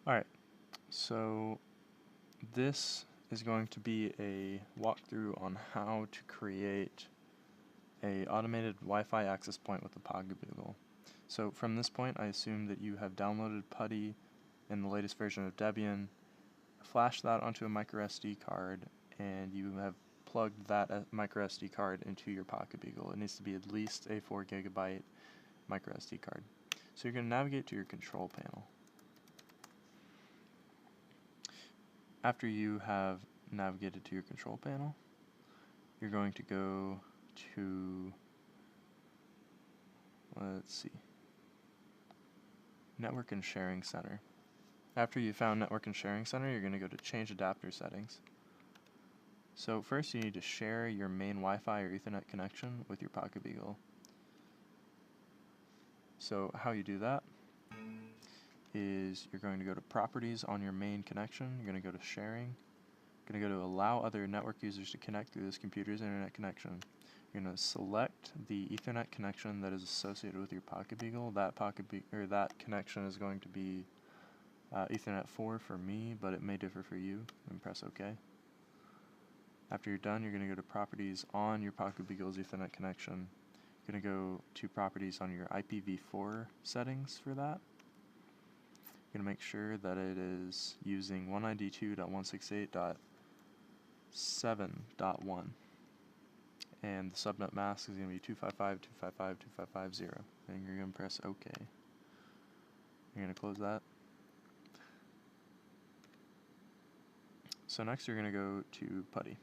Alright, so this is going to be a walkthrough on how to create a automated Wi-Fi access point with the Pocketbeagle. So from this point, I assume that you have downloaded PuTTY in the latest version of Debian, flashed that onto a microSD card, and you have plugged that microSD card into your Pocketbeagle. It needs to be at least a 4 GB microSD card. So you're going to navigate to your control panel. After you have navigated to your control panel, you're going to go to, let's see, Network and Sharing Center. After you found Network and Sharing Center, you're going to go to Change Adapter Settings. So first you need to share your main Wi-Fi or Ethernet connection with your Pocketbeagle. So how you do that is you're going to go to Properties on your main connection, you're going to go to Sharing, you're going to go to Allow other network users to connect through this computer's internet connection. You're going to select the Ethernet connection that is associated with your Pocketbeagle. That connection is going to be Ethernet 4 for me, but it may differ for you, and press OK. After you're done, you're going to go to Properties on your Pocketbeagle's Ethernet connection. You're going to go to Properties on your IPv4 settings for that. You're going to make sure that it is using 192.168.7.1. And the subnet mask is going to be 255.255.255.0. And you're going to press OK. You're going to close that. So next you're going to go to PuTTY.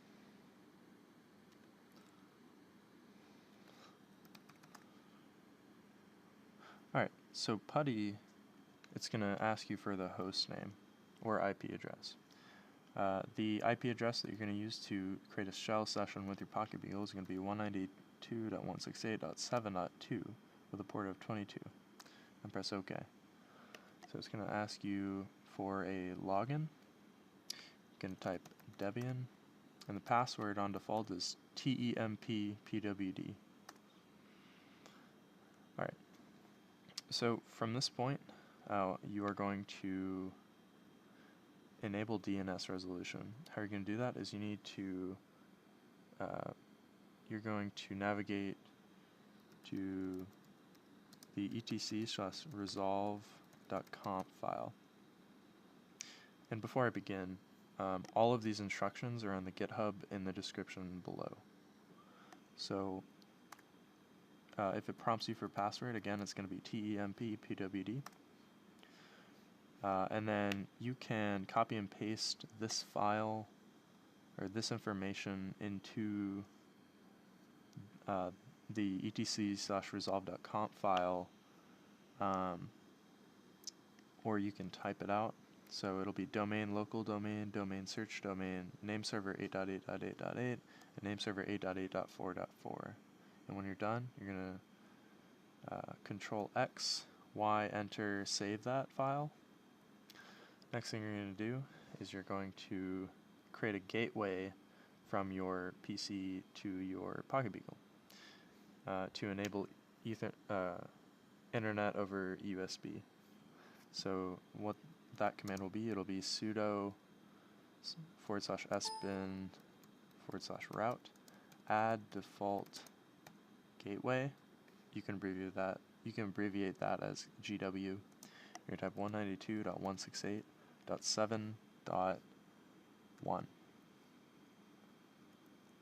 Alright, so PuTTY, it's going to ask you for the host name or IP address. The IP address that you're going to use to create a shell session with your Pocketbeagle is going to be 192.168.7.2 with a port of 22. And press OK. So it's going to ask you for a login. You can type Debian, and the password on default is TEMPPWD. Alright, so from this point, you are going to enable DNS resolution. How you're going to do that is you need to, you're going to navigate to the etc/resolve.conf file. And before I begin, all of these instructions are on the GitHub in the description below. So if it prompts you for password, again, it's going to be TEMPPWD. And then you can copy and paste this file or this information into the etc/resolve.conf file, or you can type it out. So it'll be domain local domain, domain search domain, name server 8.8.8.8, and name server 8.8.4.4. And when you're done, you're going to Control X, Y, enter, save that file. Next thing you're going to do is you're going to create a gateway from your PC to your Pocketbeagle to enable internet over USB. So what that command will be, it'll be sudo /sbin/route add default gateway. You can abbreviate that as GW. You're going to type 192.168.7.1.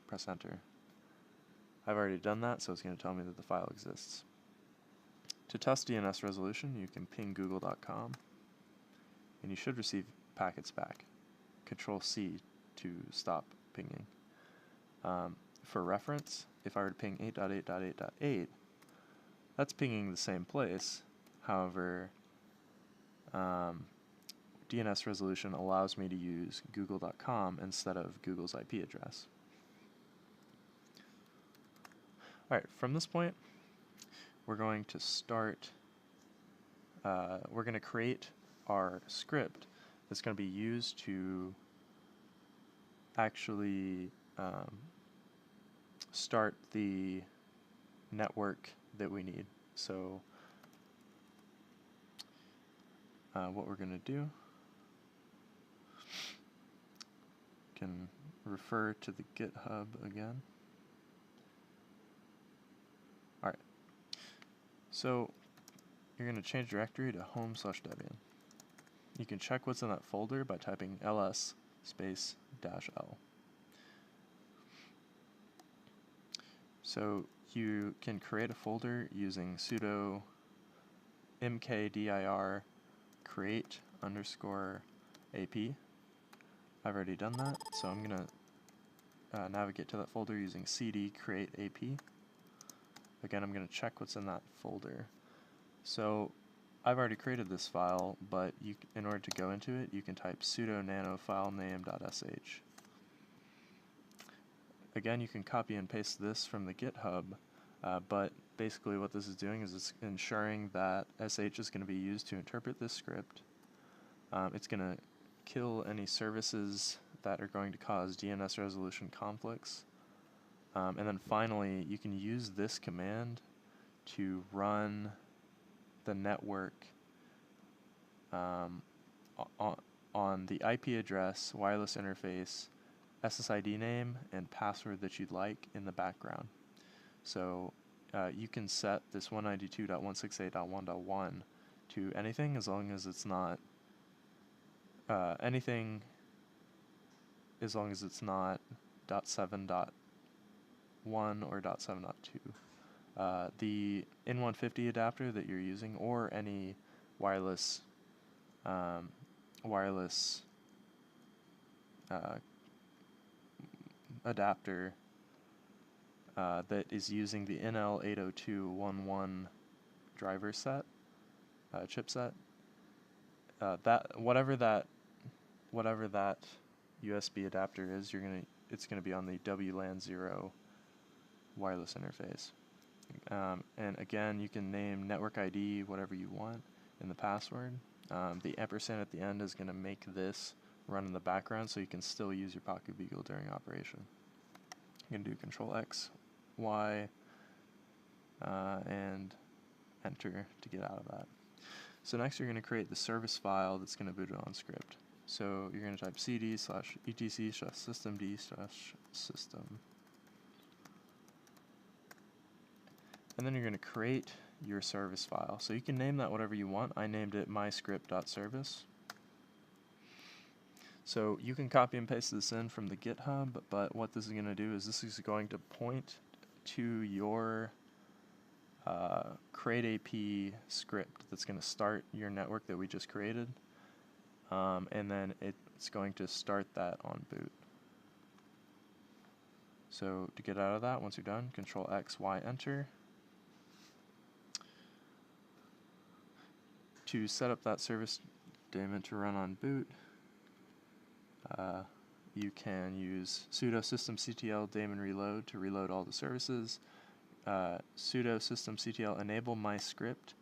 Press enter. I've already done that, so it's going to tell me that the file exists. To test DNS resolution, you can ping google.com, and you should receive packets back. Control C to stop pinging. For reference, if I were to ping 8.8.8.8, that's pinging the same place. However, DNS resolution allows me to use google.com instead of Google's IP address. Alright, from this point, we're going to start, we're going to create our script that's going to be used to actually start the network that we need. So what we're going to do can refer to the GitHub again. Alright, so you're going to change directory to home/Debian. You can check what's in that folder by typing ls space -l. So you can create a folder using sudo mkdir create _ap. I've already done that, so I'm going to navigate to that folder using cd create ap. Again, I'm going to check what's in that folder. So I've already created this file, but in order to go into it, you can type sudo nano filename.sh. Again, you can copy and paste this from the GitHub, but basically what this is doing is it's ensuring that sh is going to be used to interpret this script. It's going to kill any services that are going to cause DNS resolution conflicts. And then finally, you can use this command to run the network on the IP address, wireless interface, SSID name, and password that you'd like in the background. So you can set this 192.168.1.1 to anything as long as it's not .7.1 or .7.2. The N150 adapter that you're using, or any wireless adapter that is using the NL802.11 driver set chipset, whatever that USB adapter is, it's gonna be on the WLAN 0 wireless interface. And again, you can name network ID whatever you want in the password. The ampersand at the end is going to make this run in the background, so you can still use your Pocketbeagle during operation. You can do Control X, Y, and Enter to get out of that. So next, you're going to create the service file that's going to boot it on script. So you're going to type cd/etc/systemd/system. And then you're going to create your service file. So you can name that whatever you want. I named it myscript.service. So you can copy and paste this in from the GitHub, but what this is going to do is this is going to point to your create AP script that's going to start your network that we just created. And then it's going to start that on boot. So to get out of that, once you're done, Control X, Y, Enter. To set up that service daemon to run on boot, you can use sudo systemctl daemon reload to reload all the services. Sudo systemctl enable myscript.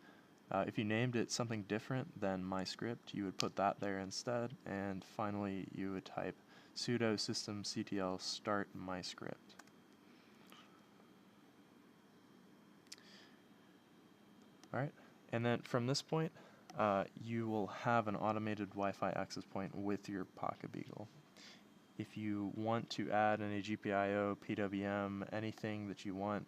If you named it something different than myscript, you would put that there instead. And finally, you would type sudo systemctl start myscript. All right, and then from this point, you will have an automated Wi-Fi access point with your Pocketbeagle. If you want to add any GPIO, PWM, anything that you want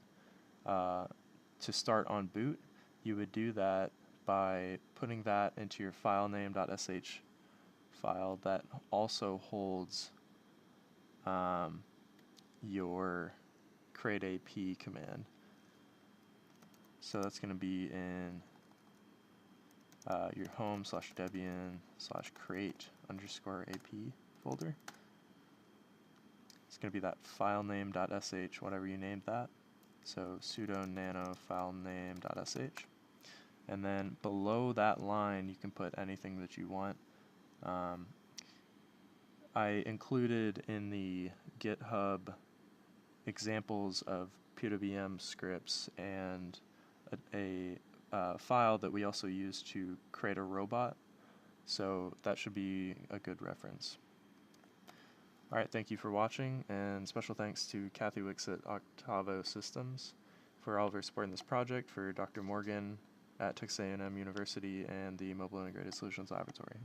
to start on boot, you would do that by putting that into your filename.sh file that also holds your create AP command. So that's going to be in your home/Debian/create_AP folder. It's going to be that filename.sh, whatever you named that. So sudo nano filename.sh. And then below that line, you can put anything that you want. I included in the GitHub examples of PWM scripts and a file that we also use to create a robot, so that should be a good reference. Alright, thank you for watching, and special thanks to Cathy Wicks at Octavo Systems for all of her support in this project, for Dr. Morgan at Texas A&M University and the Mobile Integrated Solutions Laboratory.